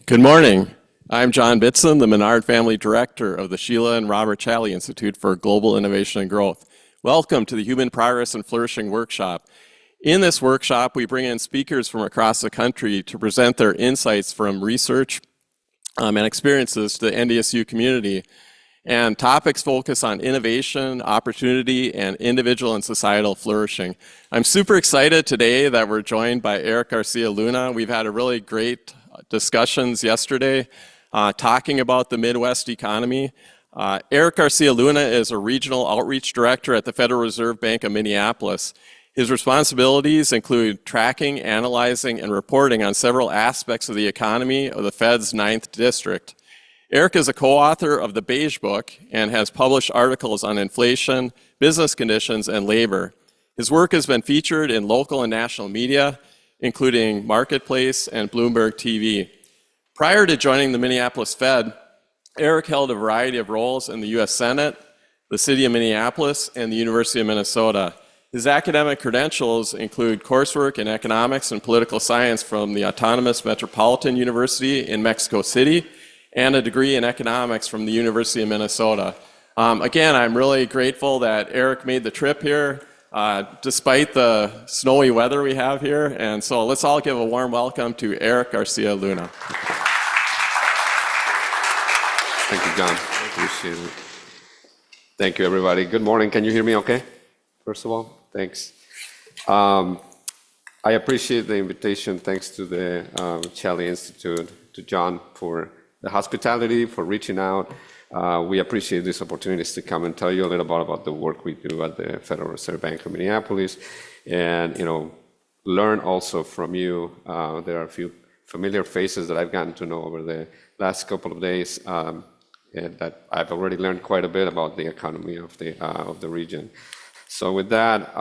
Good morning. I'm John Bitson, the Menard Family Director of the Sheila and Robert Challey Institute for Global Innovation and Growth. Welcome to the Human Progress and Flourishing Workshop. In this workshop, we bring in speakers from across the country to present their insights from research and experiences to the NDSU community. And topics focus on innovation, opportunity, and individual and societal flourishing. I'm super excited today that we're joined by Erick Garcia Luna. We've had a really great discussions yesterday talking about the Midwest economy. Erick Garcia Luna is a regional outreach director at the Federal Reserve Bank of Minneapolis. His responsibilities include tracking, analyzing, and reporting on several aspects of the economy of the Fed's 9th District. Erick is a co-author of the Beige Book and has published articles on inflation, business conditions, and labor. His work has been featured in local and national media, including Marketplace and Bloomberg TV. Prior to joining the Minneapolis Fed, Erick held a variety of roles in the U.S. Senate, the City of Minneapolis, and the University of Minnesota. His academic credentials include coursework in economics and political science from the Autonomous Metropolitan University in Mexico City, and a degree in economics from the University of Minnesota. Again, I'm really grateful that Erick made the trip here, despite the snowy weather we have here. And so let's all give a warm welcome to Erick Garcia Luna. Thank you, John. Appreciate it. Thank you, everybody. Good morning. Can you hear me okay? First of all, thanks. I appreciate the invitation. Thanks to the Challey Institute, to John for the hospitality, for reaching out. We appreciate these opportunities to come and tell you a little bit about the work we do at the Federal Reserve Bank of Minneapolis, and learn also from you. There are a few familiar faces that I've gotten to know over the last couple of days, and that I've already learned quite a bit about the economy of the region. So with that,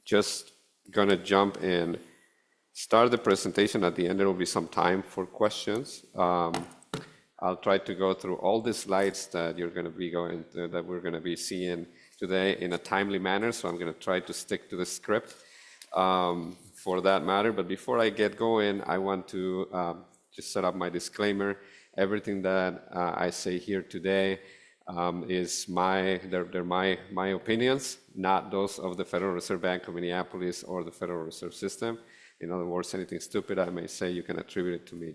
just gonna jump in. Start the presentation. At the end, there will be some time for questions. I'll try to go through all the slides that we're going to be seeing today in a timely manner. So I'm going to try to stick to the script for that matter. But before I get going, I want to just set up my disclaimer. Everything that I say here today is they're my opinions, not those of the Federal Reserve Bank of Minneapolis or the Federal Reserve System. In other words, anything stupid I may say, you can attribute it to me,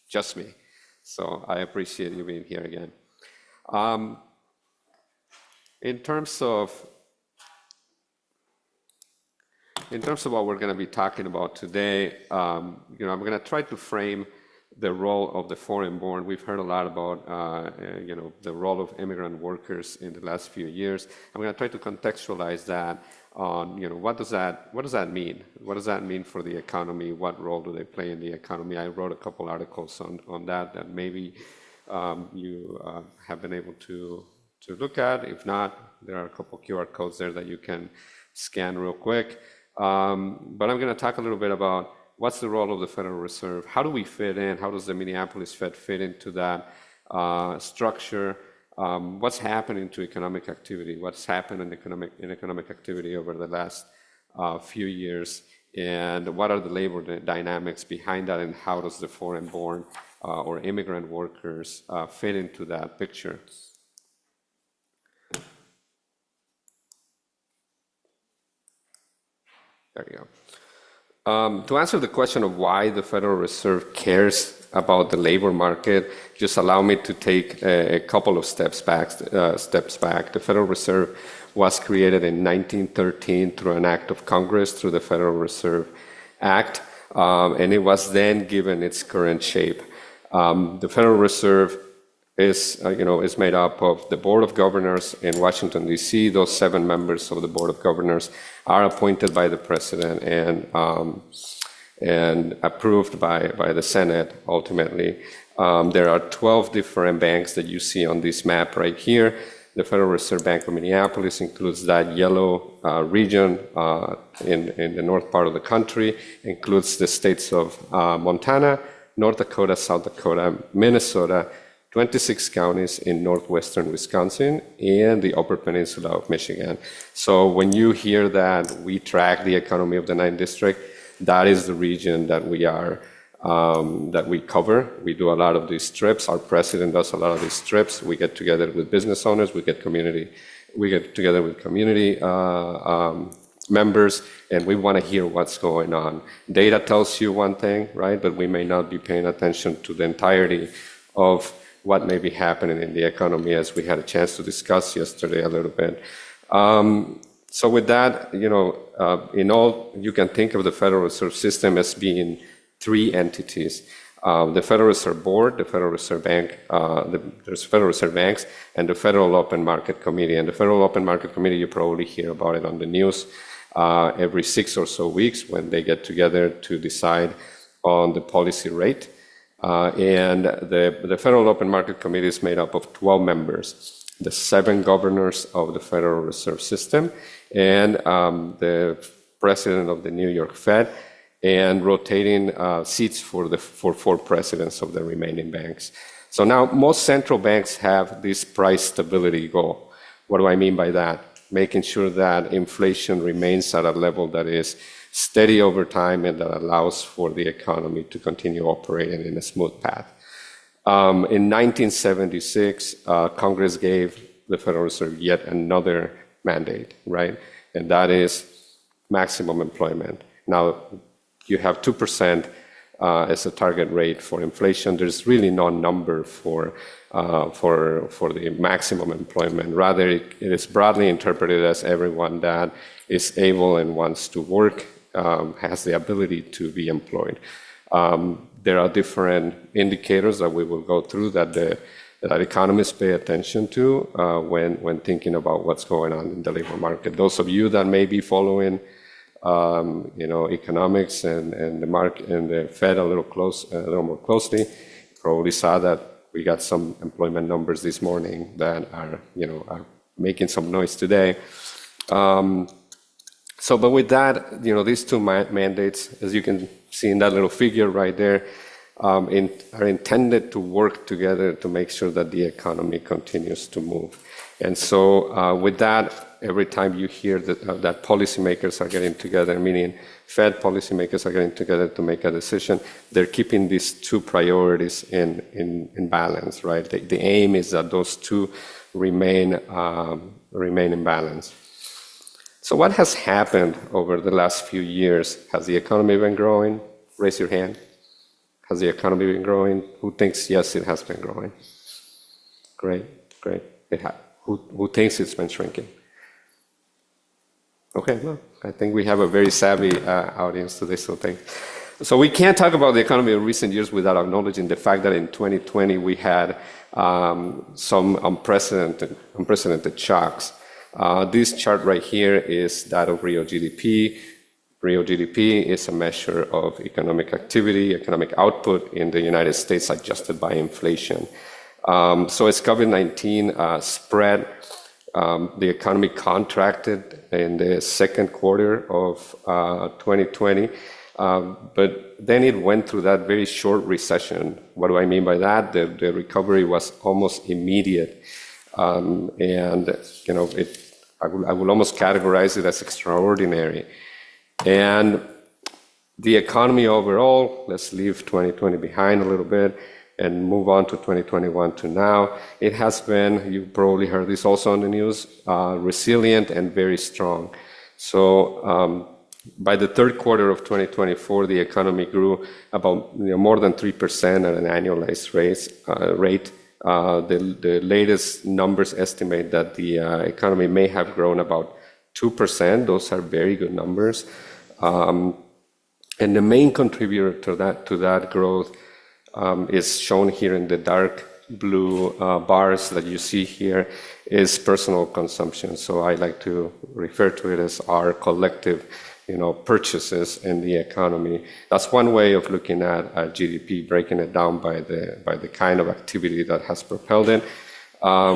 just me. So I appreciate you being here again. In terms of what we're going to be talking about today, I'm going to try to frame the role of the foreign-born. We've heard a lot about the role of immigrant workers in the last few years. I'm going to try to contextualize that on what does that mean? What does that mean for the economy? What role do they play in the economy? I wrote a couple articles on that maybe you have been able to look at. If not, there are a couple QR codes there that you can scan real quick. But I'm going to talk a little bit about what's the role of the Federal Reserve? How do we fit in? How does the Minneapolis Fed fit into that structure? What's happening to economic activity? What's happened in economic activity over the last few years? And what are the labor dynamics behind that? And how does the foreign-born or immigrant workers fit into that picture? There you go. To answer the question of why the Federal Reserve cares about the labor market, just allow me to take a couple of steps back. The Federal Reserve was created in 1913 through an act of Congress, through the Federal Reserve Act, and it was then given its current shape. The Federal Reserve is made up of the Board of Governors in Washington, D.C. Those 7 members of the Board of Governors are appointed by the President and approved by the Senate ultimately. There are 12 different banks that you see on this map right here. The Federal Reserve Bank of Minneapolis includes that yellow region in the north part of the country, includes the states of Montana, North Dakota, South Dakota, Minnesota, 26 counties in northwestern Wisconsin, and the Upper Peninsula of Michigan. So when you hear that we track the economy of the 9th District, that is the region that we are that we cover. We do a lot of these trips. Our president does a lot of these trips. We get together with business owners. We get together with community members, and we want to hear what's going on. Data tells you one thing, right? But we may not be paying attention to the entirety of what may be happening in the economy, as we had a chance to discuss yesterday a little bit. So with that, in all, you can think of the Federal Reserve System as being three entities. The Federal Reserve Board, the Federal Reserve Bank, there's Federal Reserve Banks, and the Federal Open Market Committee. And the Federal Open Market Committee, you probably hear about it on the news every 6 or so weeks when they get together to decide on the policy rate. And the Federal Open Market Committee is made up of 12 members, the 7 governors of the Federal Reserve System, and the president of the New York Fed, and rotating seats for 4 presidents of the remaining banks. So now most central banks have this price stability goal. What do I mean by that? Making sure that inflation remains at a level that is steady over time and that allows for the economy to continue operating in a smooth path. In 1976, Congress gave the Federal Reserve yet another mandate, right? And that is maximum employment. Now, you have 2% as a target rate for inflation. There's really no number for the maximum employment. Rather, it is broadly interpreted as everyone that is able and wants to work has the ability to be employed. There are different indicators that we will go through that economists pay attention to when thinking about what's going on in the labor market. Those of you that may be following economics and the market and the Fed a little more closely, probably saw that we got some employment numbers this morning that are making some noise today. But with that, these 2 mandates, as you can see in that little figure right there, are intended to work together to make sure that the economy continues to move. And so with that, every time you hear that policymakers are getting together, meaning Fed policymakers are getting together to make a decision, they're keeping these 2 priorities in balance, right? The aim is that those 2 remain in balance. So what has happened over the last few years? Has the economy been growing? Raise your hand. Has the economy been growing? Who thinks yes, it has been growing? Great. Who thinks it's been shrinking? Okay, well, I think we have a very savvy audience today, so thanks. So we can't talk about the economy in recent years without acknowledging the fact that in 2020 we had some unprecedented shocks. This chart right here is that of real GDP. Real GDP is a measure of economic activity, economic output in the United States adjusted by inflation. So as COVID-19 spread, the economy contracted in the second quarter of 2020, but then it went through that very short recession. What do I mean by that? The recovery was almost immediate, and I will almost categorize it as extraordinary. And the economy overall, let's leave 2020 behind a little bit and move on to 2021 to now. It has been, you probably heard this also on the news, resilient and very strong. So by the third quarter of 2024, the economy grew about more than 3% at an annualized rate. The latest numbers estimate that the economy may have grown about 2%. Those are very good numbers. And the main contributor to that growth is shown here in the dark blue bars that you see here is personal consumption. So I like to refer to it as our collective purchases in the economy. That's one way of looking at GDP, breaking it down by the kind of activity that has propelled it.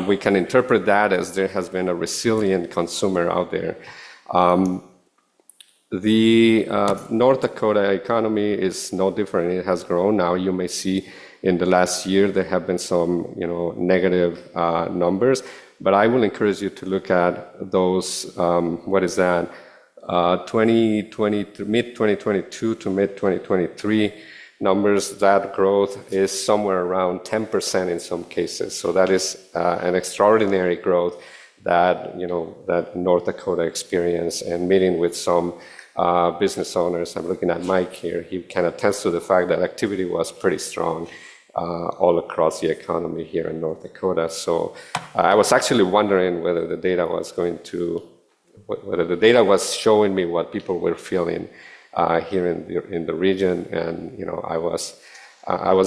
We can interpret that as there has been a resilient consumer out there. The North Dakota economy is no different. It has grown. Now you may see in the last year there have been some negative numbers, but I will encourage you to look at those, what is that, mid-2022 to mid-2023, numbers, that growth is somewhere around 10% in some cases. So that is an extraordinary growth that, that North Dakota experienced. And meeting with some business owners, I'm looking at Mike here, he can attest to the fact that activity was pretty strong all across the economy here in North Dakota. So I was actually wondering whether the data was showing me what people were feeling here in the region, and I was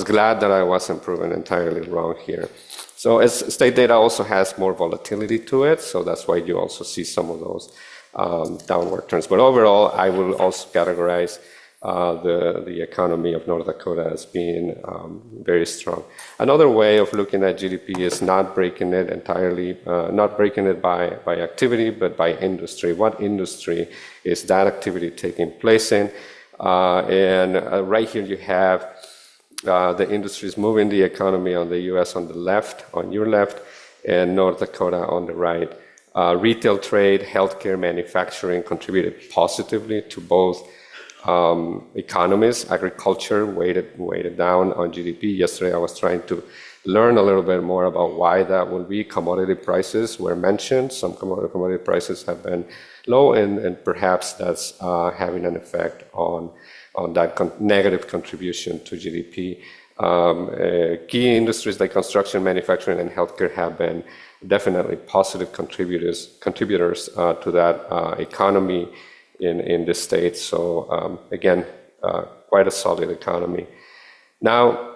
glad that I wasn't proven entirely wrong here. So as state data also has more volatility to it, so that's why you also see some of those downward turns. But overall, I will also categorize the economy of North Dakota as being very strong. Another way of looking at GDP is not breaking it entirely, not breaking it by activity, but by industry. What industry is that activity taking place in? And right here you have the industries moving the economy on the U.S. on the left, on your left, and North Dakota on the right. Retail trade, healthcare, manufacturing contributed positively to both economies. Agriculture weighted down on GDP. Yesterday I was trying to learn a little bit more about why that will be. Commodity prices were mentioned. Some commodity prices have been low, and perhaps that's having an effect on that negative contribution to GDP. Key industries like construction, manufacturing, and healthcare have been definitely positive contributors to that economy in the state. So again, quite a solid economy. Now,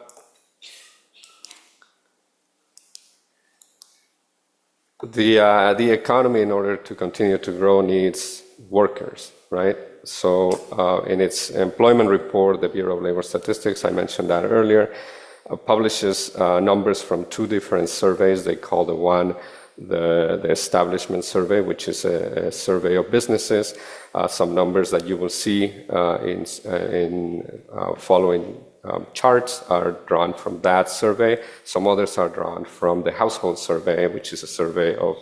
the economy, in order to continue to grow, needs workers, right? So in its employment report, the Bureau of Labor Statistics, I mentioned that earlier, publishes numbers from two different surveys. They call the one the establishment survey, which is a survey of businesses. Some numbers that you will see in following charts are drawn from that survey. Some others are drawn from the household survey, which is a survey of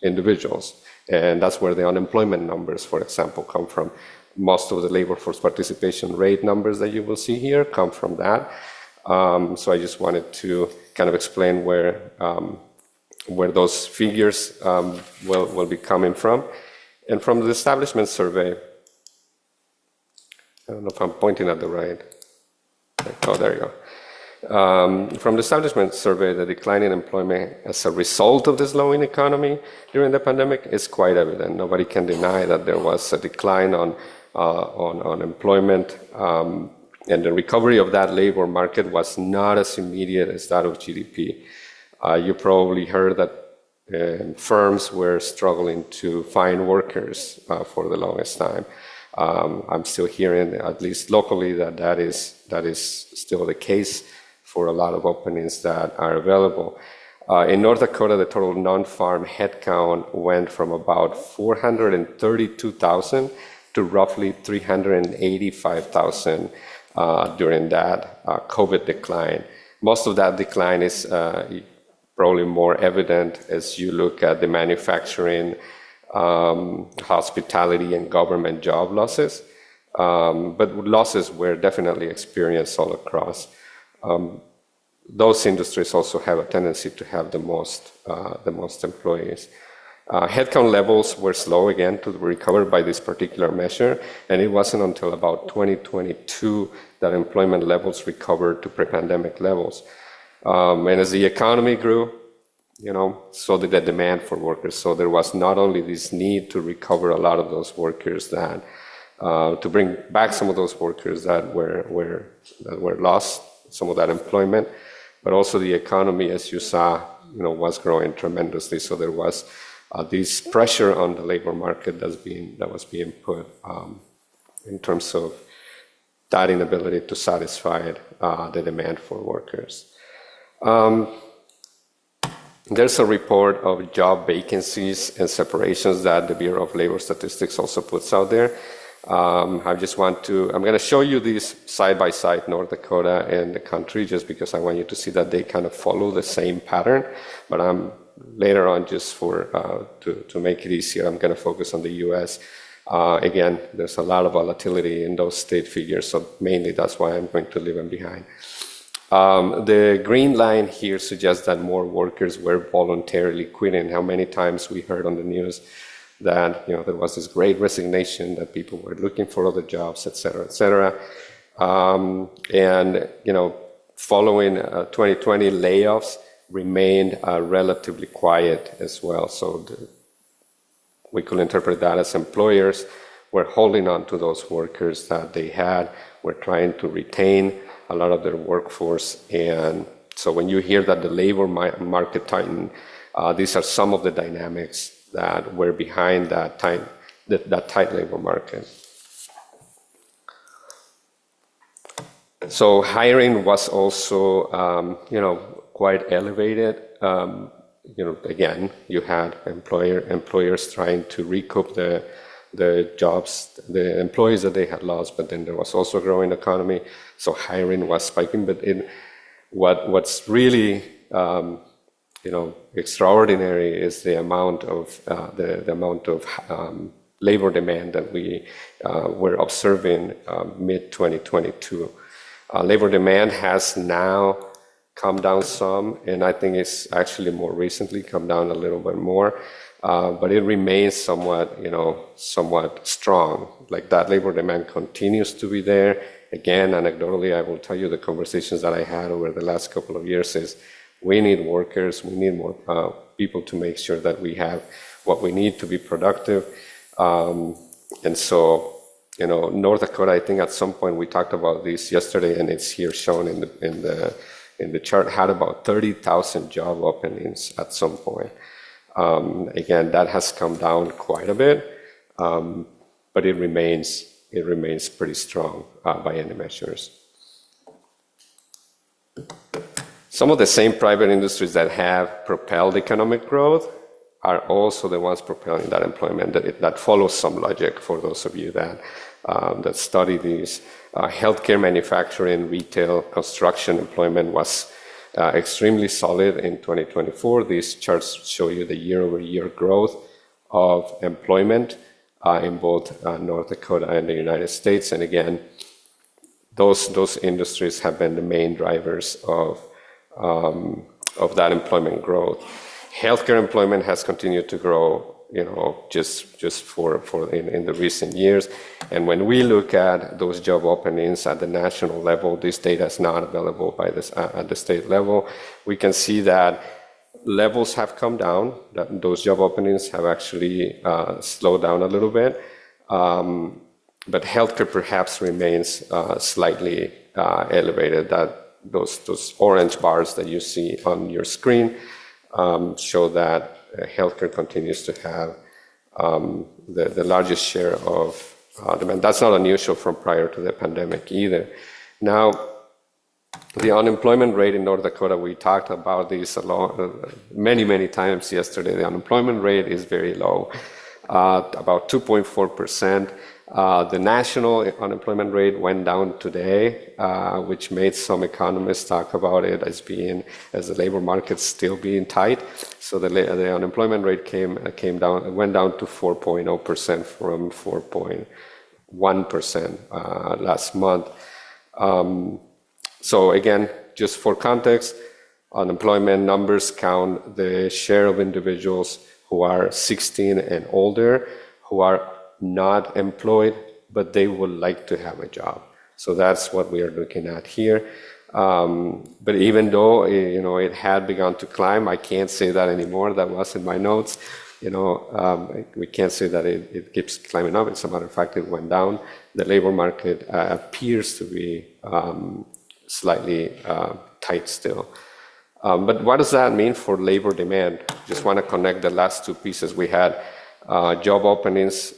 individuals. And that's where the unemployment numbers, for example, come from. Most of the labor force participation rate numbers that you will see here come from that. So I just wanted to kind of explain where those figures will be coming from. And from the establishment survey, I don't know if I'm pointing at the right. Oh, there you go. From the establishment survey, the decline in employment as a result of the slowing economy during the pandemic is quite evident. Nobody can deny that there was a decline on employment, and the recovery of that labor market was not as immediate as that of GDP. You probably heard that firms were struggling to find workers for the longest time. I'm still hearing, at least locally, that is still the case for a lot of openings that are available. In North Dakota, the total non-farm headcount went from about 432,000 to roughly 385,000 during that COVID decline. Most of that decline is probably more evident as you look at the manufacturing, hospitality, and government job losses. But losses were definitely experienced all across. Those industries also have a tendency to have the most employees. Headcount levels were slow again to recover by this particular measure, and it wasn't until about 2022 that employment levels recovered to pre-pandemic levels. And as the economy grew, so did the demand for workers. So there was not only this need to recover a lot of those workers that to bring back some of those workers that were lost, some of that employment, but also the economy, as you saw, was growing tremendously. So there was this pressure on the labor market that was being put in terms of that inability to satisfy the demand for workers. There's a report of job vacancies and separations that the Bureau of Labor Statistics also puts out there. I'm going to show you these side by side, North Dakota and the country, just because I want you to see that they kind of follow the same pattern. But later on, just to make it easier, I'm going to focus on the U.S. Again, there's a lot of volatility in those state figures, so mainly that's why I'm going to leave them behind. The green line here suggests that more workers were voluntarily quitting. How many times we heard on the news that there was this great resignation, that people were looking for other jobs, et cetera, et cetera. And following 2020, layoffs remained relatively quiet as well. So we could interpret that as employers were holding on to those workers that they had, were trying to retain a lot of their workforce. And so when you hear that the labor market tightened, these are some of the dynamics that were behind that tight labor market. So hiring was also, quite elevated. Again, you had employers trying to recoup the jobs, the employees that they had lost, but then there was also a growing economy, so hiring was spiking. But what's really extraordinary is the amount of labor demand that we were observing mid 2022. Labor demand has now come down some, and I think it's actually more recently come down a little bit more, but it remains somewhat strong. Like that labor demand continues to be there. Again, anecdotally, I will tell you the conversations that I had over the last couple of years is we need workers, we need more people to make sure that we have what we need to be productive. And so, North Dakota, I think at some point we talked about this yesterday, and it's here shown in the chart, had about 30,000 job openings at some point. Again, that has come down quite a bit, but it remains pretty strong by any measures. Some of the same private industries that have propelled economic growth are also the ones propelling that employment. That follows some logic for those of you that study these. Healthcare, manufacturing, retail, construction employment was extremely solid in 2024. These charts show you the year-over-year growth of employment in both North Dakota and the United States. And again, those industries have been the main drivers of that employment growth. Healthcare employment has continued to grow, just for in the recent years. And when we look at those job openings at the national level, this data is not available at the state level. We can see that levels have come down, that those job openings have actually slowed down a little bit. But healthcare perhaps remains slightly elevated. That those orange bars that you see on your screen show that healthcare continues to have the largest share of demand. That's not unusual from prior to the pandemic either. Now, the unemployment rate in North Dakota, we talked about this many times yesterday. The unemployment rate is very low, about 2.4%. The national unemployment rate went down today, which made some economists talk about it as the labor market still being tight. So the unemployment rate went down to 4.0% from 4.1% last month. So again, just for context, unemployment numbers count the share of individuals who are 16 and older, who are not employed, but they would like to have a job. So that's what we are looking at here. But even though it had begun to climb, I can't say that anymore. That was in my notes. We can't say that it keeps climbing up. As a matter of fact, it went down. The labor market appears to be slightly tight still. But what does that mean for labor demand? Just want to connect the last two pieces. We had job openings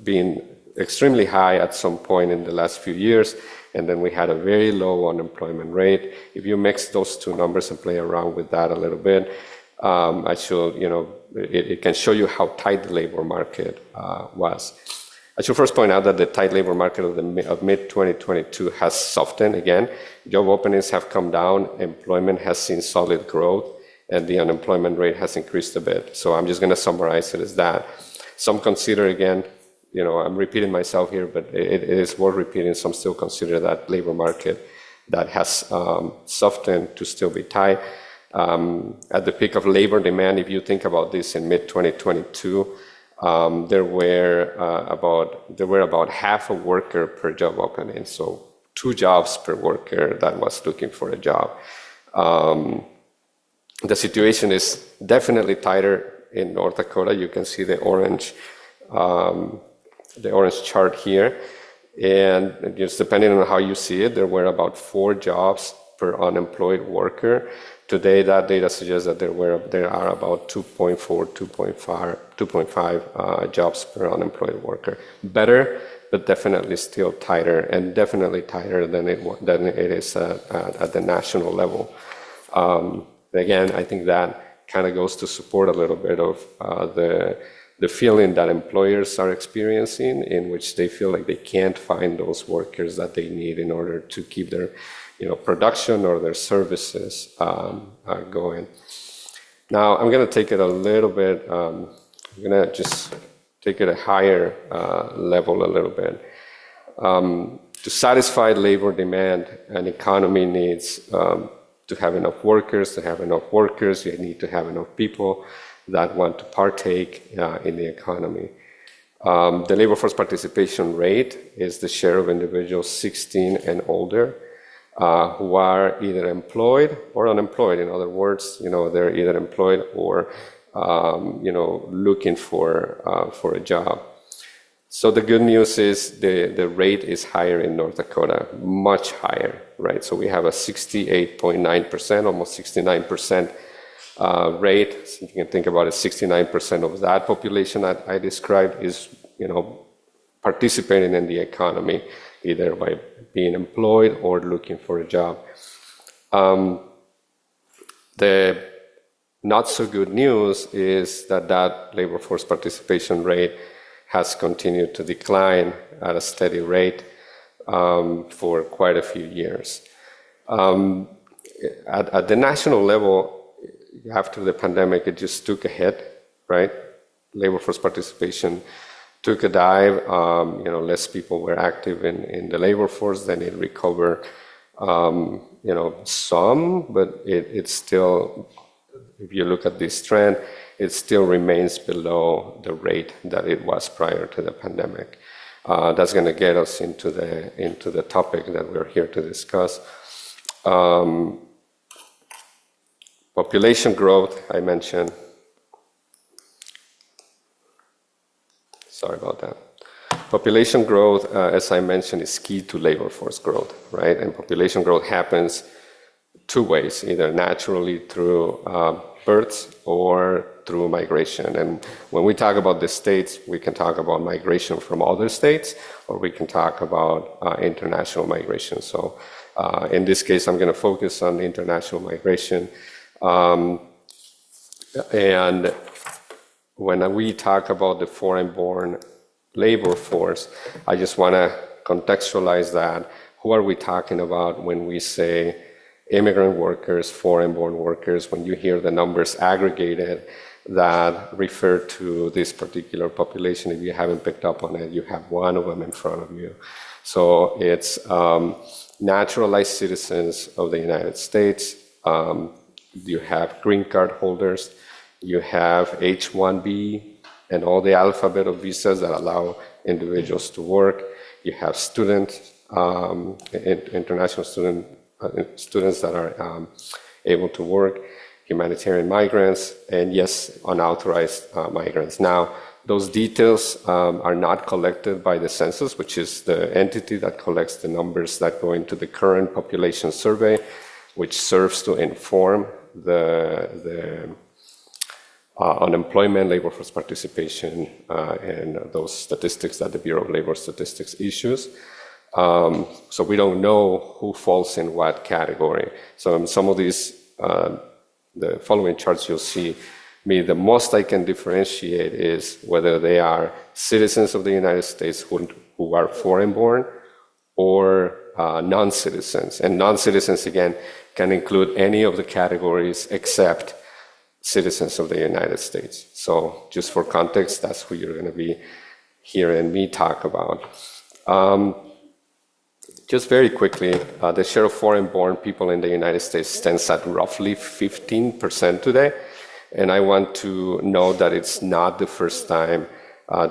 being extremely high at some point in the last few years, and then we had a very low unemployment rate. If you mix those two numbers and play around with that a little bit, it can show you how tight the labor market was. I should first point out that the tight labor market of mid-2022 has softened again. Job openings have come down, employment has seen solid growth, and the unemployment rate has increased a bit. So I'm just going to summarize it as that. Some consider, again, I'm repeating myself here, but it is worth repeating. Some still consider that labor market that has softened to still be tight. At the peak of labor demand, if you think about this in mid-2022, there were about half a worker per job opening, so 2 jobs per worker that was looking for a job. The situation is definitely tighter in North Dakota. You can see the orange chart here, and just depending on how you see it, there were about 4 jobs per unemployed worker. Today, that data suggests that there are about 2.5 jobs per unemployed worker. Better, but definitely still tighter, and definitely tighter than it is at the national level. Again, I think that kind of goes to support a little bit of the feeling that employers are experiencing, in which they feel like they can't find those workers that they need in order to keep their production or their services going. Now, I'm going to take it a little bit, I'm going to just take it a higher level a little bit. To satisfy labor demand, an economy needs to have enough workers. To have enough workers, you need to have enough people that want to partake in the economy. The labor force participation rate is the share of individuals 16 and older who are either employed or unemployed. In other words, they're either employed or looking for a job. So the good news is the rate is higher in North Dakota, much higher, right? So we have a 68.9%, almost 69% rate. So you can think about it, 69% of that population that I described is, participating in the economy, either by being employed or looking for a job. The not so good news is that labor force participation rate has continued to decline at a steady rate for quite a few years. At the national level, after the pandemic, it just took a hit, right? Labor force participation took a dive. Less people were active in the labor force. Then it recovered, some, but it's still, if you look at this trend, it still remains below the rate that it was prior to the pandemic. That's going to get us into the topic that we're here to discuss. Population growth, I mentioned. Sorry about that. Population growth, as I mentioned, is key to labor force growth, right? And population growth happens 2 ways, either naturally through births or through migration. And when we talk about the states, we can talk about migration from other states, or we can talk about international migration. So in this case, I'm going to focus on international migration. And when we talk about the foreign-born labor force, I just want to contextualize that. Who are we talking about when we say immigrant workers, foreign-born workers? When you hear the numbers aggregated that refer to this particular population, if you haven't picked up on it, you have one of them in front of you. So it's naturalized citizens of the United States. You have green card holders. You have H-1B and all the alphabet of visas that allow individuals to work. You have students, international students that are able to work, humanitarian migrants, and yes, unauthorized migrants. Now, those details are not collected by the census, which is the entity that collects the numbers that go into the current population survey, which serves to inform the unemployment, labor force participation, and those statistics that the Bureau of Labor Statistics issues. So we don't know who falls in what category. So in some of these, the following charts you'll see, the most I can differentiate is whether they are citizens of the United States who are foreign-born or non-citizens. And non-citizens, again, can include any of the categories except citizens of the United States. So just for context, that's who you're going to be hearing me talk about. Just very quickly, the share of foreign-born people in the United States stands at roughly 15% today. And I want to note that it's not the first time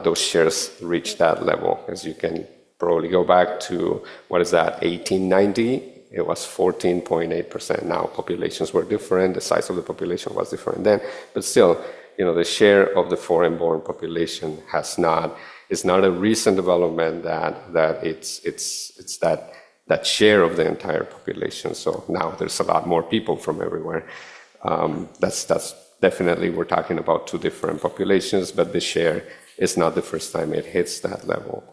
those shares reach that level. As you can probably go back to, 1890, it was 14.8%. Now populations were different, the size of the population was different then, but still, the share of the foreign-born population is not a recent development that it's that share of the entire population. So now there's a lot more people from everywhere. That's definitely, we're talking about two different populations, but the share is not the first time it hits that level.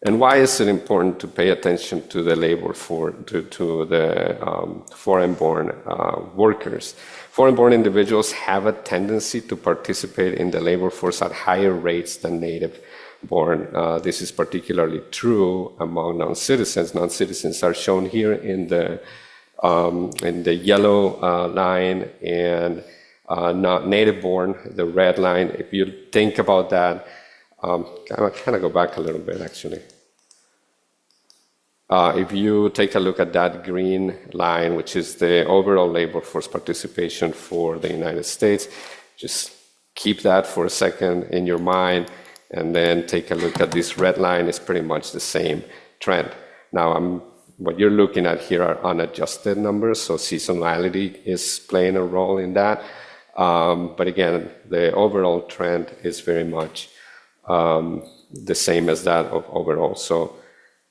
And why is it important to pay attention to the labor to the foreign-born workers? Foreign-born individuals have a tendency to participate in the labor force at higher rates than native-born. This is particularly true among non-citizens. Non-citizens are shown here in the yellow line, and not native-born, the red line. If you think about that, I'm going to kind of go back a little bit, actually. If you take a look at that green line, which is the overall labor force participation for the United States, just keep that for a second in your mind, and then take a look at this red line. It's pretty much the same trend. Now, what you're looking at here are unadjusted numbers, so seasonality is playing a role in that. But again, the overall trend is very much the same as that of overall. So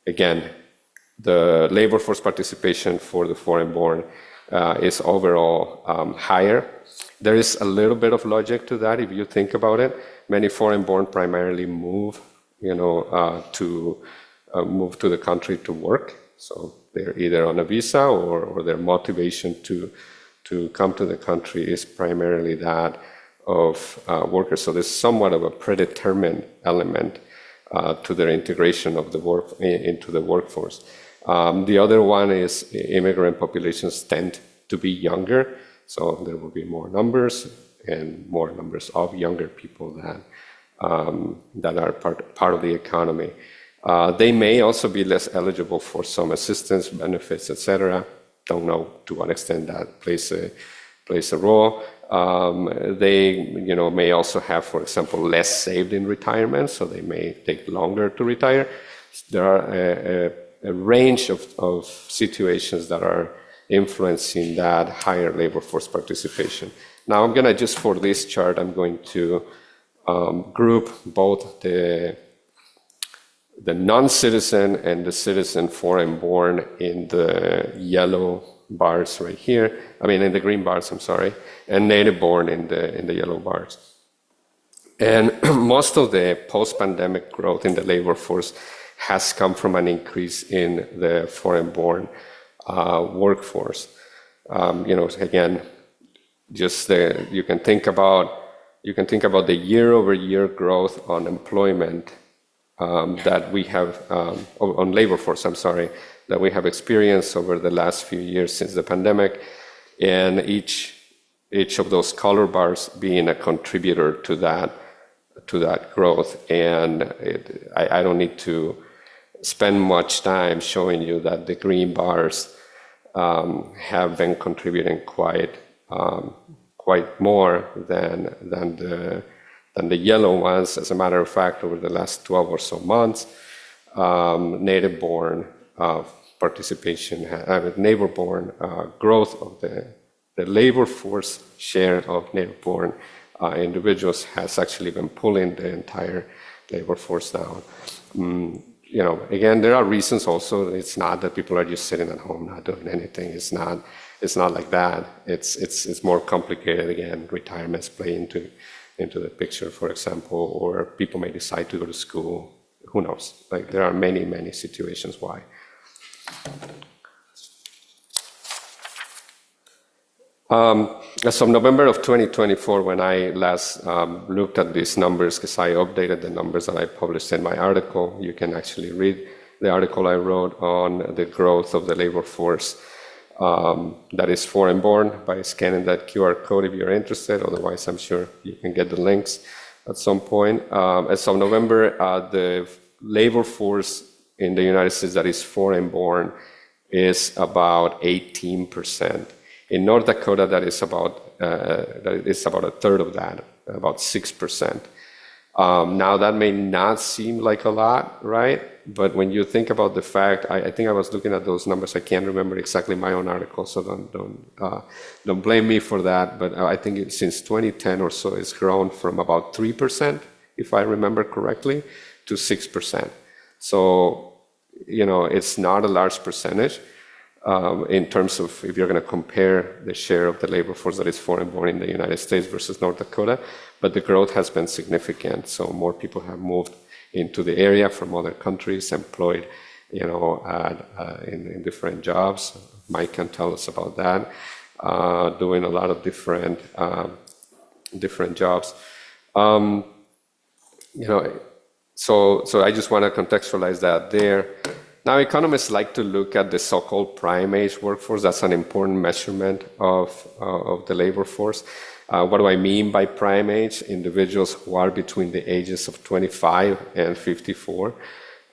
again, the labor force participation for the foreign-born is overall higher. There is a little bit of logic to that if you think about it. Many foreign-born primarily move, to the country to work. So they're either on a visa or their motivation to come to the country is primarily that of workers. So there's somewhat of a predetermined element to their integration of into the workforce. The other one is immigrant populations tend to be younger, so there will be more numbers of younger people that are part of the economy. They may also be less eligible for some assistance, benefits, etc. Don't know to what extent that plays a role. They, may also have, for example, less saved in retirement, so they may take longer to retire. There are a range of situations that are influencing that higher labor force participation. Now, I'm going to just for this chart, I'm going to group both the non-citizen and the citizen foreign-born in the yellow bars right here. In the green bars, I'm sorry, and native-born in the yellow bars. And most of the post-pandemic growth in the labor force has come from an increase in the foreign-born workforce. Again, just you can think about the year-over-year growth on employment that we have on labor force. That we have experienced over the last few years since the pandemic, and each of those color bars being a contributor to that growth. And I don't need to spend much time showing you that the green bars have been contributing quite more than the yellow ones. As a matter of fact, over the last 12 or so months, native-born participation, native-born growth of the labor force share of native-born individuals has actually been pulling the entire labor force down. Again, there are reasons also. It's not that people are just sitting at home not doing anything. It's not like that. It's more complicated. Again, retirements play into the picture, for example, or people may decide to go to school. Who knows? There are many situations why. As of November of 2024, when I last looked at these numbers, because I updated the numbers that I published in my article, you can actually read the article I wrote on the growth of the labor force that is foreign-born by scanning that QR code if you're interested. Otherwise, I'm sure you can get the links at some point. As of November, the labor force in the United States that is foreign-born is about 18%. In North Dakota, that is about a third of that, about 6%. Now, that may not seem like a lot, right? But when you think about the fact, I think I was looking at those numbers. I can't remember exactly my own article, so don't blame me for that. But I think since 2010 or so, it's grown from about 3%, if I remember correctly, to 6%. So, it's not a large percentage in terms of if you're going to compare the share of the labor force that is foreign-born in the United States versus North Dakota. But the growth has been significant. So more people have moved into the area from other countries, employed, in different jobs. Mike can tell us about that. Doing a lot of different jobs. So I just want to contextualize that there. Now, economists like to look at the so-called prime age workforce. That's an important measurement of the labor force. What do I mean by prime age? Individuals who are between the ages of 25 and 54.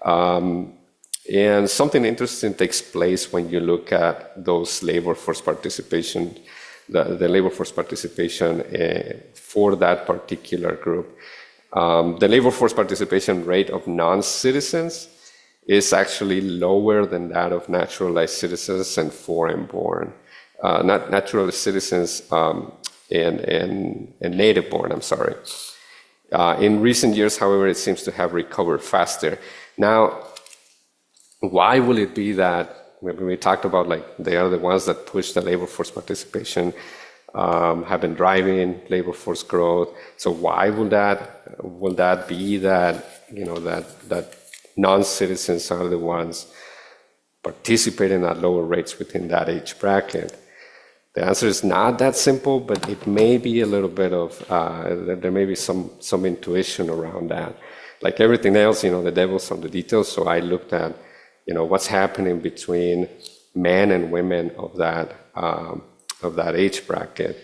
And something interesting takes place when you look at those labor force participation, the labor force participation for that particular group. The labor force participation rate of non-citizens is actually lower than that of naturalized citizens and foreign-born. Not naturalized citizens and native-born, I'm sorry. In recent years, however, it seems to have recovered faster. Now, why will it be that, when we talked about they are the ones that push the labor force participation, have been driving labor force growth. So why will that be that, that non-citizens are the ones participating at lower rates within that age bracket? The answer is not that simple, but it may be a little bit of, there may be some intuition around that. Like everything else, the devil's on the details. So I looked at, what's happening between men and women of that age bracket.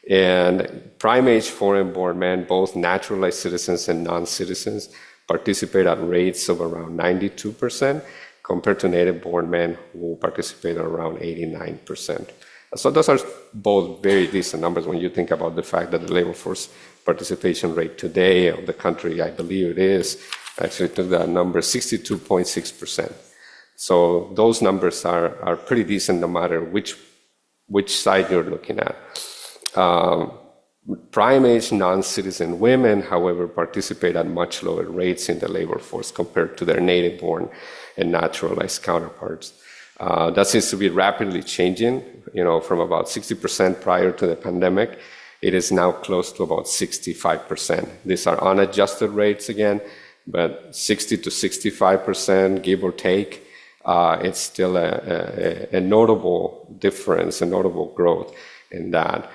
And prime age foreign-born men, both naturalized citizens and non-citizens, participate at rates of around 92% compared to native-born men who participate at around 89%. So those are both very decent numbers when you think about the fact that the labor force participation rate today of the country, I believe it is, actually took that number 62.6%. So those numbers are pretty decent no matter which side you're looking at. Prime age non-citizen women, however, participate at much lower rates in the labor force compared to their native-born and naturalized counterparts. That seems to be rapidly changing, from about 60% prior to the pandemic. It is now close to about 65%. These are unadjusted rates again, but 60 to 65%, give or take, it's still a notable difference, a notable growth in that.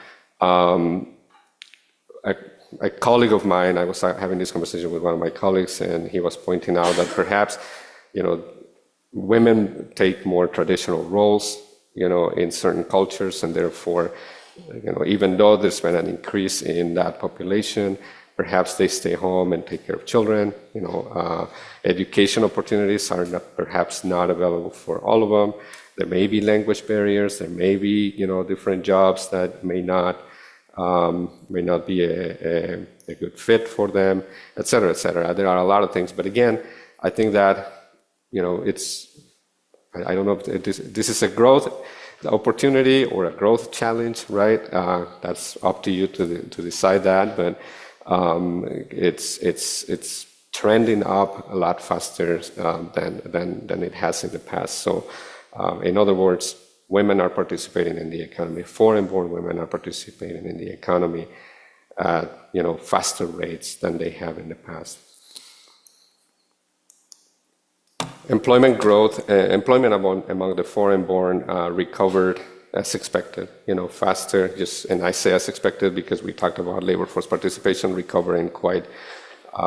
A colleague of mine, I was having this conversation with one of my colleagues, and he was pointing out that perhaps, women take more traditional roles, in certain cultures, and therefore, even though there's been an increase in that population, perhaps they stay home and take care of children. Education opportunities are perhaps not available for all of them. There may be language barriers. There may be, different jobs that may not be a good fit for them, et cetera, et cetera. There are a lot of things, but again, I think that I don't know if this is a growth opportunity or a growth challenge, right? That's up to you to decide that, but it's trending up a lot faster than it has in the past. So, in other words, women are participating in the economy. Foreign-born women are participating in the economy at faster rates than they have in the past. Employment growth, employment among the foreign-born recovered as expected, faster. And I say as expected because we talked about labor force participation recovering quite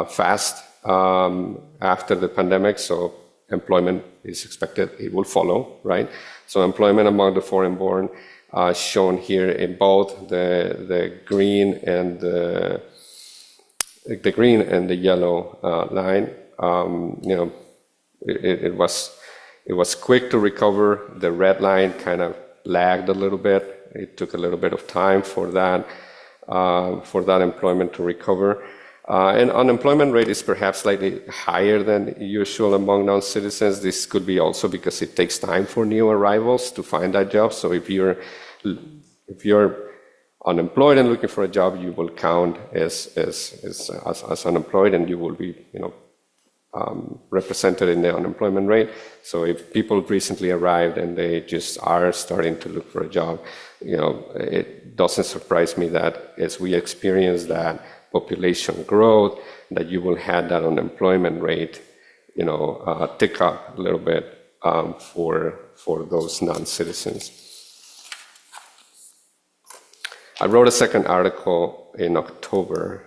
fast after the pandemic. So employment is expected, it will follow, right? So employment among the foreign-born shown here in both the green and the yellow line. It was quick to recover. The red line kind of lagged a little bit. It took a little bit of time for that employment to recover. And unemployment rate is perhaps slightly higher than usual among non-citizens. This could be also because it takes time for new arrivals to find that job. So if you're unemployed and looking for a job, you will count as unemployed, and you will be represented in the unemployment rate. So if people recently arrived and they just are starting to look for a job, it doesn't surprise me that as we experience that population growth, that you will have that unemployment rate, tick up a little bit for those non-citizens. I wrote a second article in October,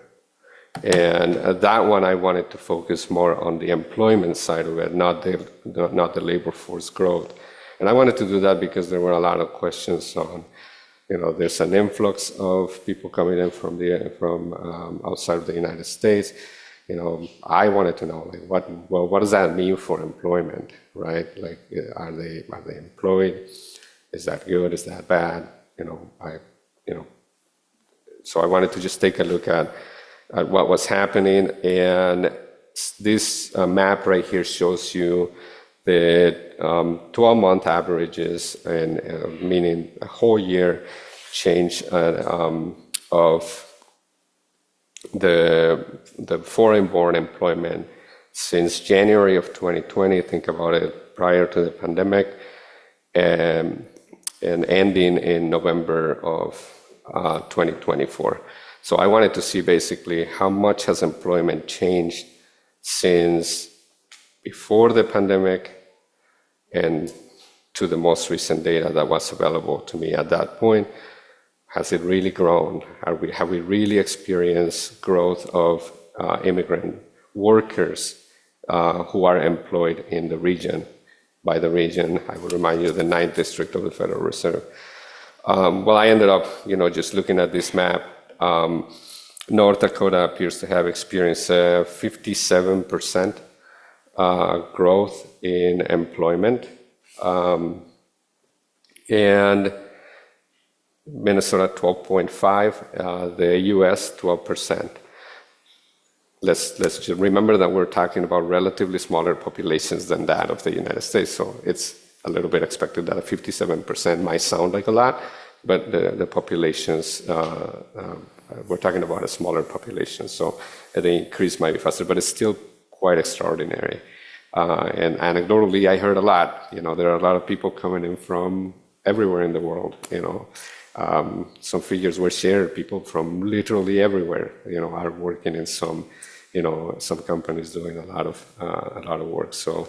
and that one I wanted to focus more on the employment side of it, not the labor force growth. And I wanted to do that because there were a lot of questions on, there's an influx of people coming in from outside of the United States. I wanted to know, what does that mean for employment, right? Like, are they employed? Is that good? Is that bad? So I wanted to just take a look at what was happening, and this map right here shows you the 12-month averages, and meaning a whole year change of the foreign-born employment since January of 2020. Think about it, prior to the pandemic, and ending in November of 2024. So I wanted to see basically how much has employment changed since before the pandemic and to the most recent data that was available to me at that point. Has it really grown? Have we really experienced growth of immigrant workers who are employed in the region? By the region, I will remind you, the 9th District of the Federal Reserve. Well, I ended up, just looking at this map. North Dakota appears to have experienced a 57% growth in employment, and Minnesota 12.5%, the U.S. 12%. Let's just remember that we're talking about relatively smaller populations than that of the United States, so it's a little bit expected that a 57% might sound like a lot, but the populations, we're talking about a smaller population, so the increase might be faster, but it's still quite extraordinary. And anecdotally, I heard a lot. There are a lot of people coming in from everywhere in the world. Some figures were shared. People from literally everywhere, are working in some companies doing a lot of work. So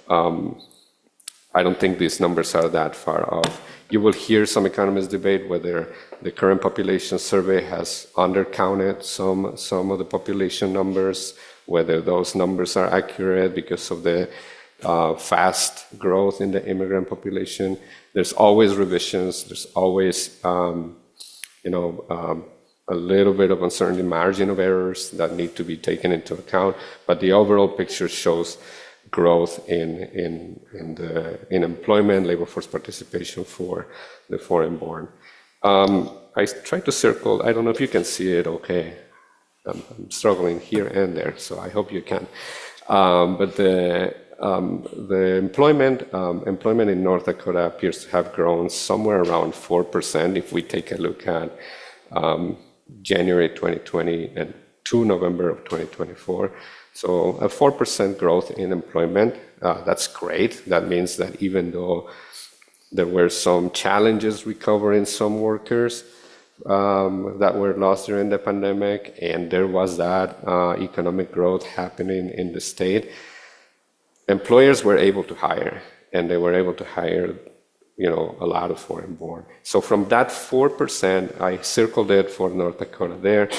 I don't think these numbers are that far off. You will hear some economists debate whether the current population survey has undercounted some of the population numbers, whether those numbers are accurate because of the fast growth in the immigrant population. There's always revisions. There's always, a little bit of uncertainty, margin of errors that need to be taken into account. But the overall picture shows growth in employment, labor force participation for the foreign-born. I tried to circle. I don't know if you can see it. Okay. I'm struggling here and there, so I hope you can. But the employment in North Dakota appears to have grown somewhere around 4% if we take a look at January 2020 and to November of 2024. So a 4% growth in employment, that's great. That means that even though there were some challenges recovering some workers, that were lost during the pandemic, and there was that economic growth happening in the state, employers were able to hire, and they were able to hire, a lot of foreign-born. So from that 4%, I circled it for North Dakota there,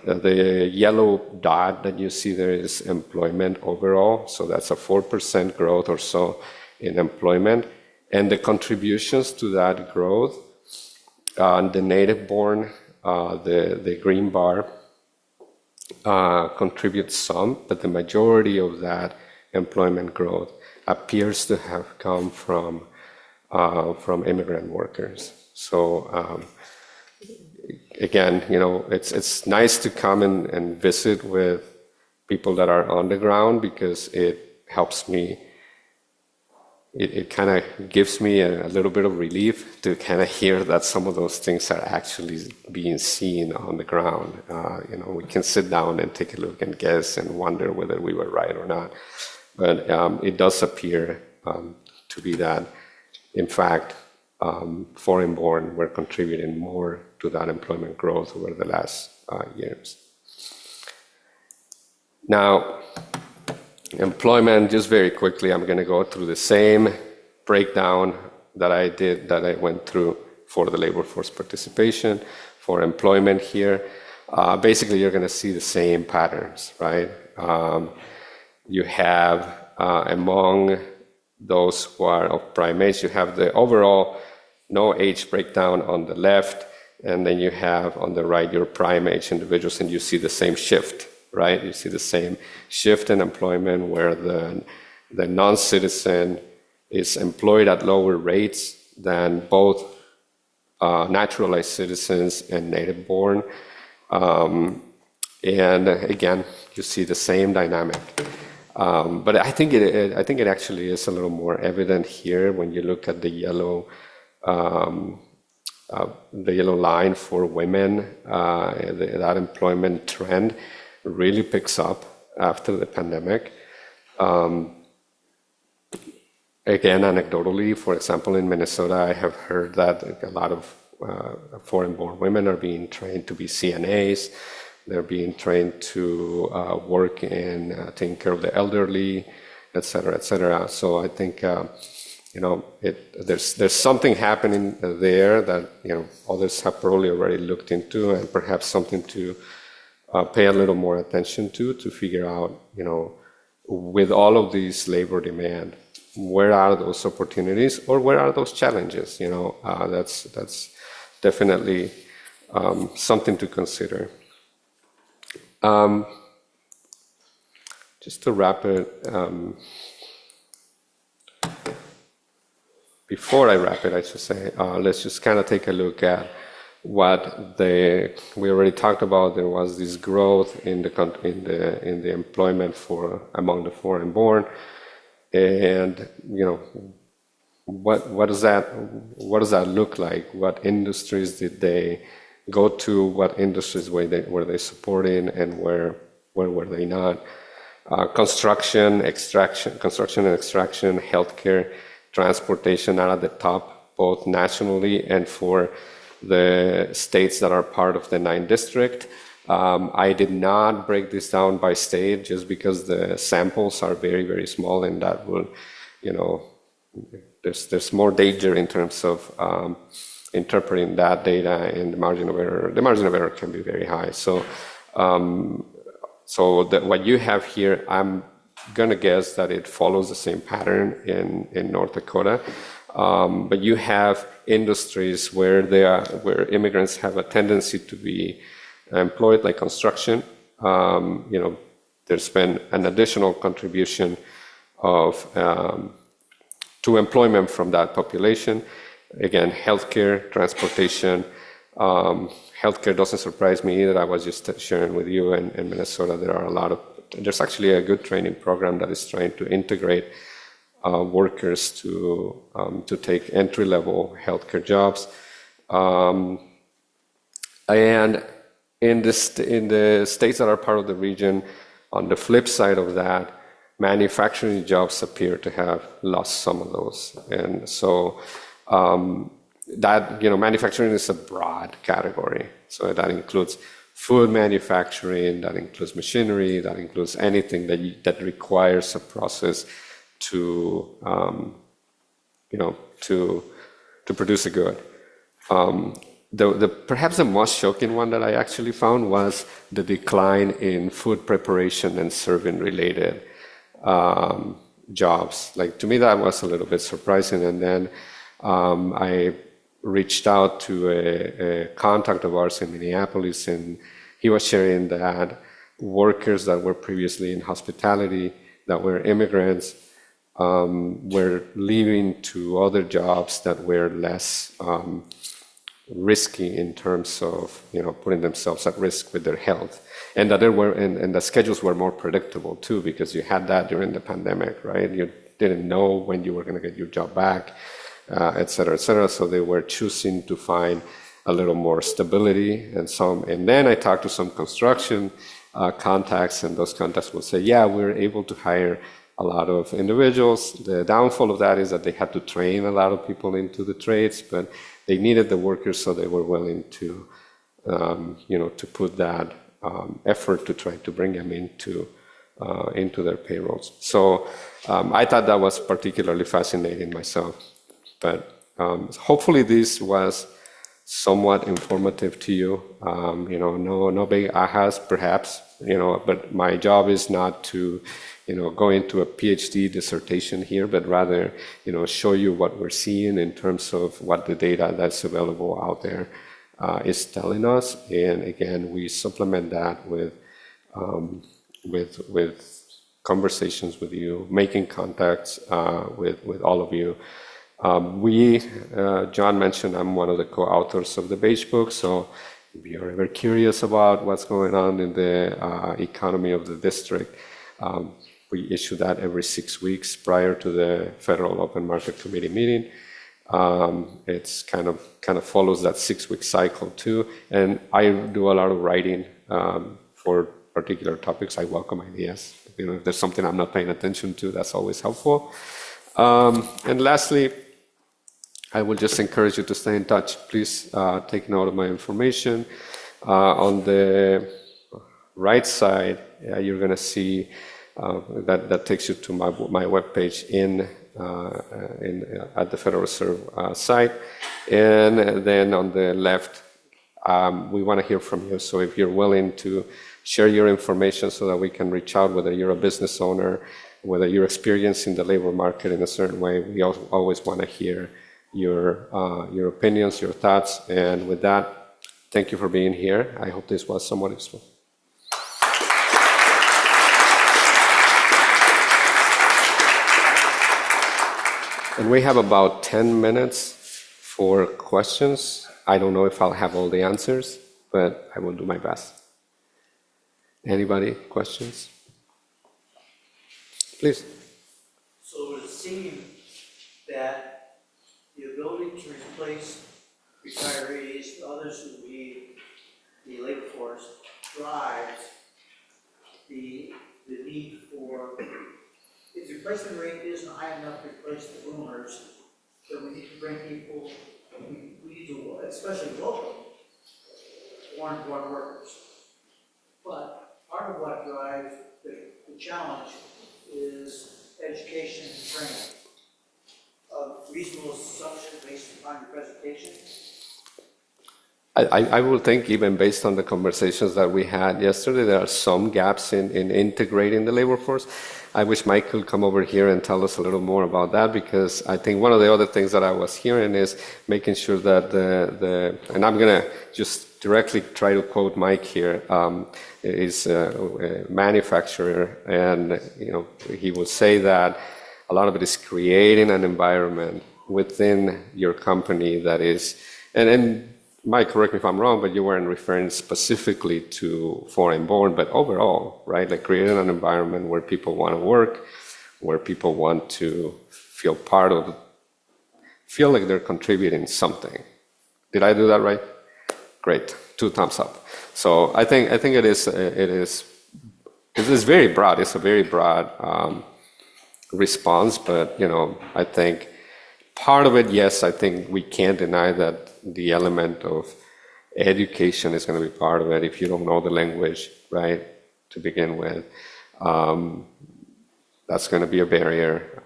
The yellow dot that you see there is employment overall. So that's a 4% growth or so in employment. And the contributions to that growth, the native-born, the green bar, contributes some, but the majority of that employment growth appears to have come from immigrant workers. So again, it's nice to come and visit with people that are on the ground because it helps me. It kind of gives me a little bit of relief to kind of hear that some of those things are actually being seen on the ground. We can sit down and take a look and guess and wonder whether we were right or not. But it does appear to be that, in fact, foreign-born were contributing more to that employment growth over the last years. Now, employment, just very quickly, I'm going to go through the same breakdown that I went through for the labor force participation, for employment here. Basically, you're going to see the same patterns, right? You have, among those who are of prime age, you have the overall no age breakdown on the left, and then you have on the right your prime age individuals, and you see the same shift. Right? You see the same shift in employment where the non-citizen is employed at lower rates than both naturalized citizens and native-born. And again, you see the same dynamic. But I think it actually is a little more evident here when you look at the yellow line for women. That employment trend really picks up after the pandemic. Again, anecdotally, for example, in Minnesota, I have heard that a lot of foreign-born women are being trained to be CNAs. They're being trained to work in taking care of the elderly, et cetera, et cetera. So I think there's something happening there that others have probably already looked into, and perhaps something to pay a little more attention to figure out, with all of these labor demand, where are those opportunities or where are those challenges? That's definitely something to consider. Just to wrap it, before I wrap it, I should say, let's just kind of take a look at we already talked about. There was this growth in the employment among the foreign-born, and what does that look like? What industries did they go to? What industries were they supporting, and where were they not? Construction and extraction, healthcare, transportation are at the top, both nationally and for the states that are part of the 9th district. I did not break this down by state just because the samples are very, very small, and that will, there's more danger in terms of interpreting that data, and the margin of error can be very high. So, what you have here, I'm gonna guess that it follows the same pattern in North Dakota. But you have industries where immigrants have a tendency to be employed, like construction. There's been an additional contribution to employment from that population. Again, healthcare, transportation. Healthcare doesn't surprise me either. I was just sharing with you in Minnesota, there's actually a good training program that is trying to integrate workers to take entry-level healthcare jobs, and in the states that are part of the region, on the flip side of that, manufacturing jobs appear to have lost some of those, and so manufacturing is a broad category. So that includes food manufacturing, that includes machinery, that includes anything that requires a process to produce a good. perhaps the most shocking one that I actually found was the decline in food preparation and serving related jobs. Like, to me, that was a little bit surprising. And then I reached out to a contact of ours in Minneapolis, and he was sharing that workers that were previously in hospitality, that were immigrants, were leaving to other jobs that were less risky in terms of putting themselves at risk with their health, and that and the schedules were more predictable too, because you had that during the pandemic, right? You didn't know when you were going to get your job back, et cetera, et cetera. So they were choosing to find a little more stability and then I talked to some construction contacts, and those contacts will say, yeah, we're able to hire a lot of individuals. The downfall of that is that they had to train a lot of people into the trades, but they needed the workers, so they were willing to, to put that effort to try to bring them into their payrolls. So I thought that was particularly fascinating myself. But hopefully this was somewhat informative to you. No big ahas, perhaps. But my job is not to go into a PhD dissertation here, but rather, show you what we're seeing in terms of what the data that's available out there is telling us. And again, we supplement that with conversations with you, making contacts with all of you. John mentioned I'm one of the co-authors of the Beige Book, so if you're ever curious about what's going on in the economy of the district, we issue that every 6 weeks prior to the Federal Open Market Committee meeting. It's kind of follows that 6-week cycle too. And I do a lot of writing for particular topics. I welcome ideas. If there's something I'm not paying attention to, that's always helpful. And lastly, I will just encourage you to stay in touch. Please take note of my information. On the right side, you're going to see that takes you to my webpage at the Federal Reserve site. And then on the left, we want to hear from you. So if you're willing to share your information so that we can reach out, whether you're a business owner, whether you're experiencing the labor market in a certain way, we always want to hear your opinions, your thoughts. And with that, thank you for being here. I hope this was somewhat useful. And we have about 10 minutes for questions. I don't know if I'll have all the answers, but I will do my best. Anybody, questions? Please. So it would seem that the ability to replace retirees, others who leave the labor force, drives the need for, if the replacement rate isn't high enough to replace the boomers, then we need to bring people, we need to, especially local, foreign-born workers. But part of what drives the challenge is education and training. A reasonable assumption based upon your presentation? I will think, even based on the conversations that we had yesterday, there are some gaps in integrating the labor force. I wish Mike could come over here and tell us a little more about that, because I think one of the other things that I was hearing is making sure that and I'm going to just directly try to quote Mike here, is a manufacturer, and he will say that a lot of it is creating an environment within your company that is, and Mike, correct me if I'm wrong, but you weren't referring specifically to foreign-born, but overall, right? Like creating an environment where people want to work, where people want to feel part of, feel like they're contributing something. Did I do that right? Great, 2 thumbs up. So I think it is very broad. It's a very broad response, but I think part of it, yes, I think we can't deny that the element of education is going to be part of it. If you don't know the language, right, to begin with, that's going to be a barrier.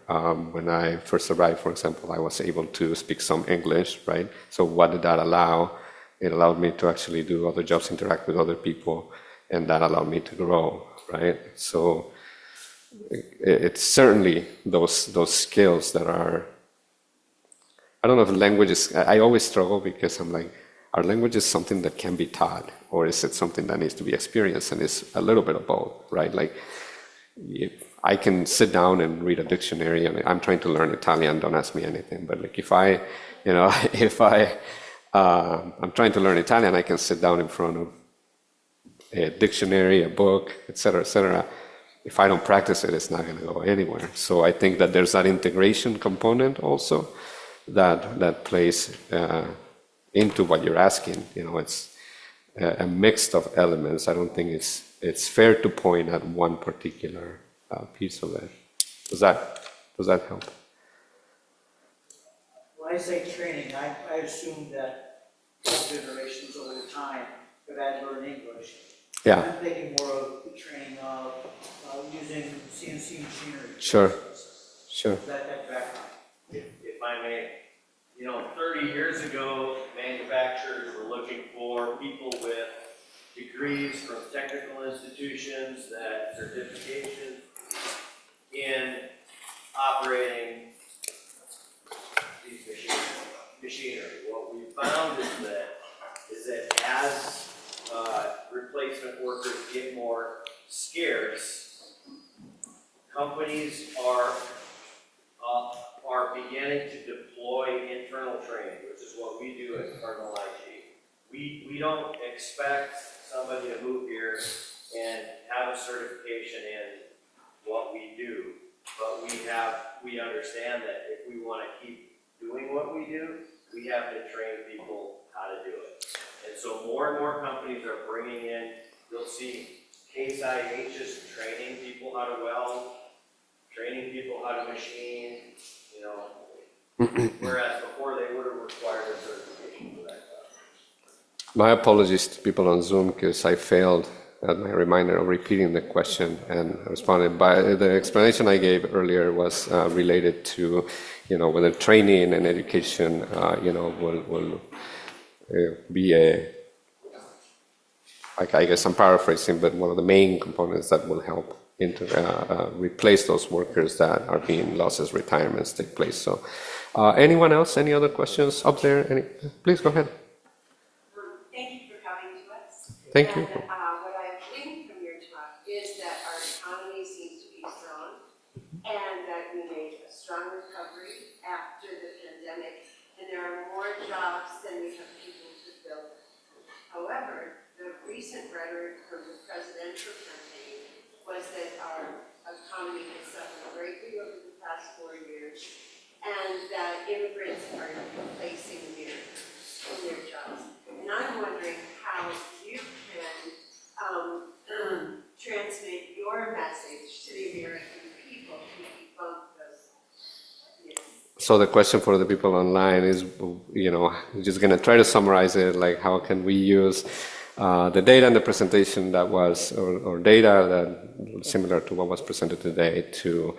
When I first arrived, for example, I was able to speak some English, right? So what did that allow? It allowed me to actually do other jobs, interact with other people, and that allowed me to grow, right? So it's certainly those skills that are, I don't know if language is, I always struggle because I'm like, are languages something that can be taught, or is it something that needs to be experienced? And it's a little bit of both, right? Like, if I can sit down and read a dictionary. I mean, I'm trying to learn Italian, don't ask me anything, but like if I, you know, I'm trying to learn Italian, I can sit down in front of a dictionary, a book, et cetera, if I don't practice it, it's not going to go anywhere. So I think that there's that integration component also that plays into what you're asking. You know, it's a mix of elements. I don't think it's fair to point at one particular piece of it. Does that help? When I say training, I assume that generations over time have had to learn English. Yeah. I'm thinking more of the training of using CNC machinery. Sure. That background. If I may, 30 years ago, manufacturers were looking for people with degrees from technical institutions, that certifications in operating these machinery. What we found is that as replacement workers get more scarce, companies are beginning to deploy internal training, which is what we do at Cardinal IG. We don't expect somebody to move here and have a certification in what we do, but we understand that if we want to keep doing what we do, we have to train people how to do it. And so more and more companies are bringing in, you'll see Case IH's training people how to weld, training people how to machine, whereas before they would have required a certification for that stuff. My apologies to people on Zoom because I failed at my reminder of repeating the question and responded. But the explanation I gave earlier was related to, whether training and education, will be I guess I'm paraphrasing, but one of the main components that will help replace those workers that are being lost as retirements take place. So, anyone else? Any other questions up there? Please go ahead. Thank you for coming to us. Thank you. What I've gleaned from your talk is that our economy seems to be strong, and that we made a strong recovery after the pandemic, and there are more jobs than we have people to fill. However, the recent rhetoric from the presidential campaign was that our economy has suffered greatly over the past 4 years, and that immigrants are replacing Americans in their jobs. And I'm wondering how you can transmit your message to the American people to debunk those myths. So the question for the people online is, just going to try to summarize it, like how can we use the data in the presentation that was, or data that similar to what was presented today to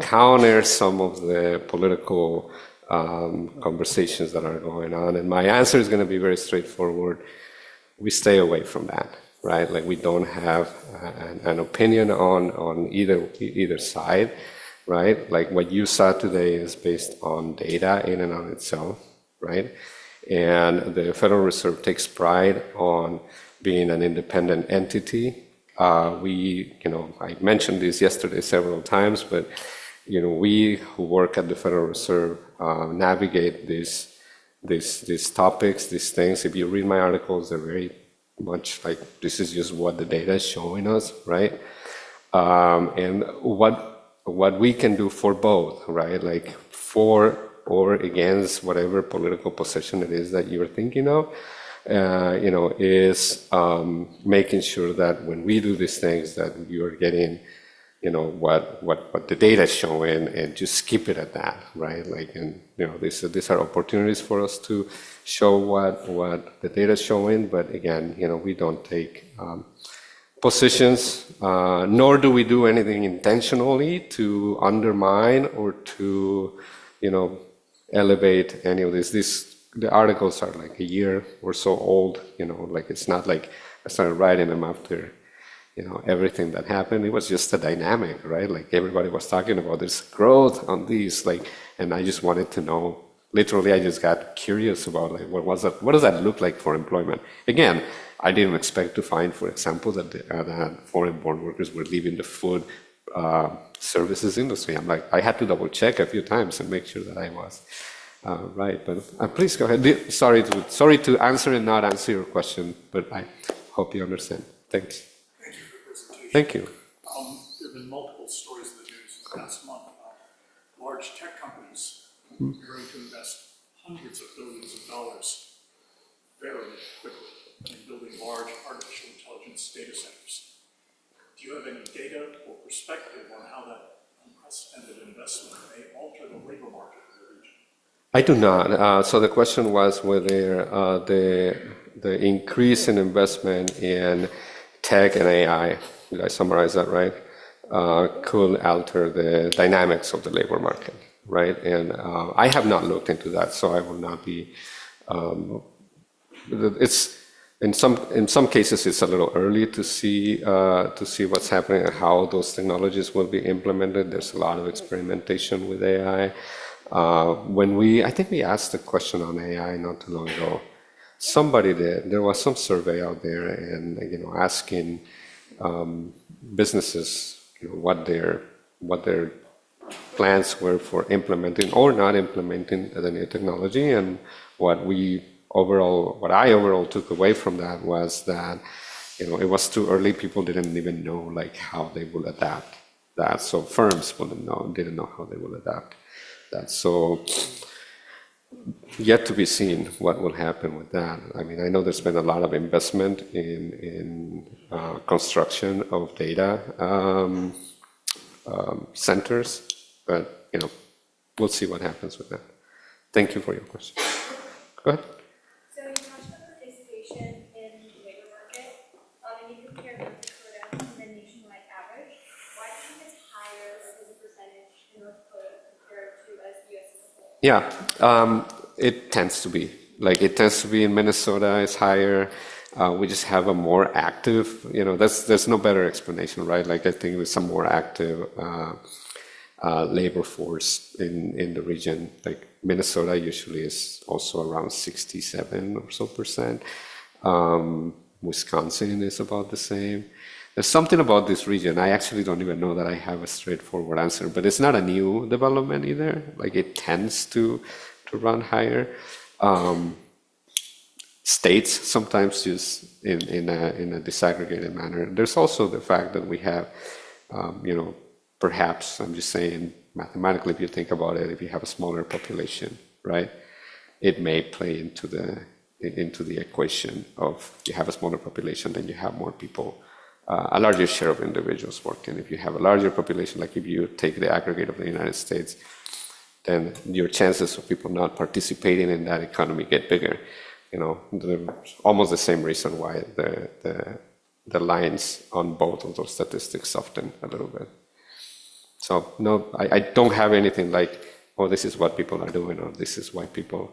counter some of the political conversations that are going on. And my answer is going to be very straightforward. We stay away from that, right? Like we don't have an opinion on either side, right? Like what you saw today is based on data in and of itself, right? And the Federal Reserve takes pride on being an independent entity. I mentioned this yesterday several times, but we who work at the Federal Reserve navigate these topics, these things. If you read my articles, they're very much like this is just what the data is showing us, right? And what we can do for both, right? Like for or against whatever political position it is that you're thinking of, is making sure that when we do these things that you're getting, what the data is showing and just keep it at that, right? Like, and these are opportunities for us to show what the data is showing, but again, we don't take positions, nor do we do anything intentionally to undermine or to, elevate any of this. the articles are like a year or so old, like it's not like I started writing them after, everything that happened. It was just a dynamic, right? Like everybody was talking about this growth on these, and I just wanted to know, literally, I just got curious about like, what does that look like for employment? Again, I didn't expect to find, for example, that foreign-born workers were leaving the food services industry. I'm like, I had to double check a few times and make sure that I was right. But please go ahead. Sorry to answer and not answer your question, but I hope you understand. Thanks. Thank you for the presentation. Thank you. There have been multiple stories in the news in the past month about large tech companies preparing to invest hundreds of billions of dollars very quickly in building large artificial intelligence data centers. Do you have any data or perspective on how that unprecedented investment may alter the labor market in the region? I do not. So the question was whether the increase in investment in tech and AI, did I summarize that right, could alter the dynamics of the labor market, right? And I have not looked into that, so I will not be. It's in some cases it's a little early to see what's happening and how those technologies will be implemented. There's a lot of experimentation with AI. I think we asked a question on AI not too long ago. Somebody did. There was some survey out there, and asking businesses what their plans were for implementing or not implementing the new technology. And what I overall took away from that was that it was too early. People didn't even know like how they will adapt that. So firms didn't know how they will adapt that. So yet to be seen what will happen with that. I mean, I know there's been a lot of investment in construction of data centers, but we'll see what happens with that. Thank you for your question. Go ahead. So you talked about participation in the labor market, and you compared North Dakota to the nationwide average. Why do you think it's higher as a percentage in North Dakota compared to as the U.S. as a whole? Yeah, it tends to be. Like it tends to be in Minnesota, it's higher. We just have a more active, there's no better explanation, right? Like I think with some more active labor force in the region. Like Minnesota usually is also around 67 or so percent. Wisconsin is about the same. There's something about this region. I actually don't even know that I have a straightforward answer, but it's not a new development either. Like it tends to run higher. States sometimes use in a disaggregated manner. There's also the fact that we have, perhaps, I'm just saying mathematically, if you think about it, if you have a smaller population, right, it may play into the equation of you have a smaller population, then you have more people, a larger share of individuals working. If you have a larger population, like if you take the aggregate of the United States, then your chances of people not participating in that economy get bigger. Almost the same reason why the lines on both of those statistics soften a little bit. So no, I don't have anything like, oh, this is what people are doing, or this is why people,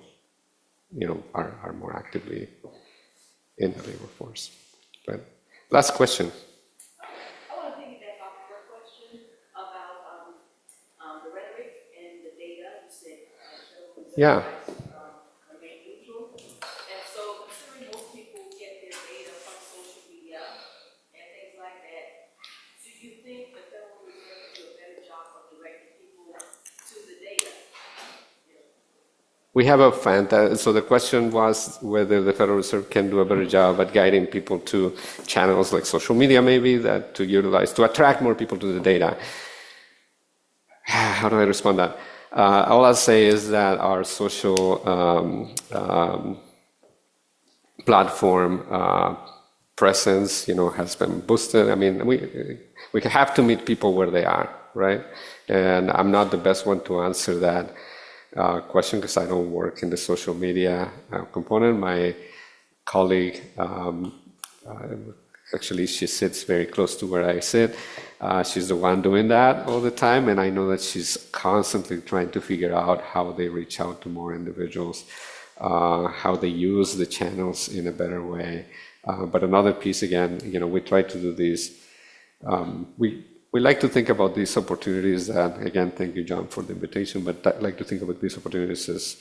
are more actively in the labor force. But last question. I want to piggyback off your question about the rhetoric and the data. You said Yeah. remain neutral. And so considering most people get their data from social media and things like that, do you think the Federal Reserve will do a better job of directing people to the data? We have so the question was whether the Federal Reserve can do a better job at guiding people to channels like social media, maybe, that to attract more people to the data. How do I respond to that? All I'll say is that our social platform presence, has been boosted. I mean, we have to meet people where they are, right? And I'm not the best one to answer that question because I don't work in the social media component. My colleague, actually, she sits very close to where I sit. She's the one doing that all the time, and I know that she's constantly trying to figure out how they reach out to more individuals. how they use the channels in a better way. But another piece, again, we try to do this. We like to think about these opportunities that, again, thank you, John, for the invitation, but I like to think about these opportunities as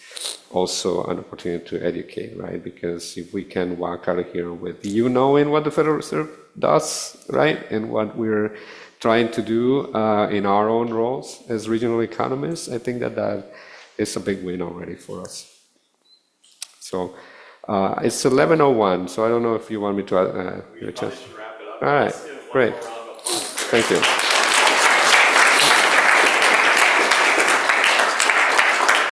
also an opportunity to educate, right? Because if we can walk out of here with knowing what the Federal Reserve does, right, and what we're trying to do in our own roles as regional economists, I think that is a big win already for us. So it's 11:01, so I don't know if you want me to give a chance. All right, great. Thank you.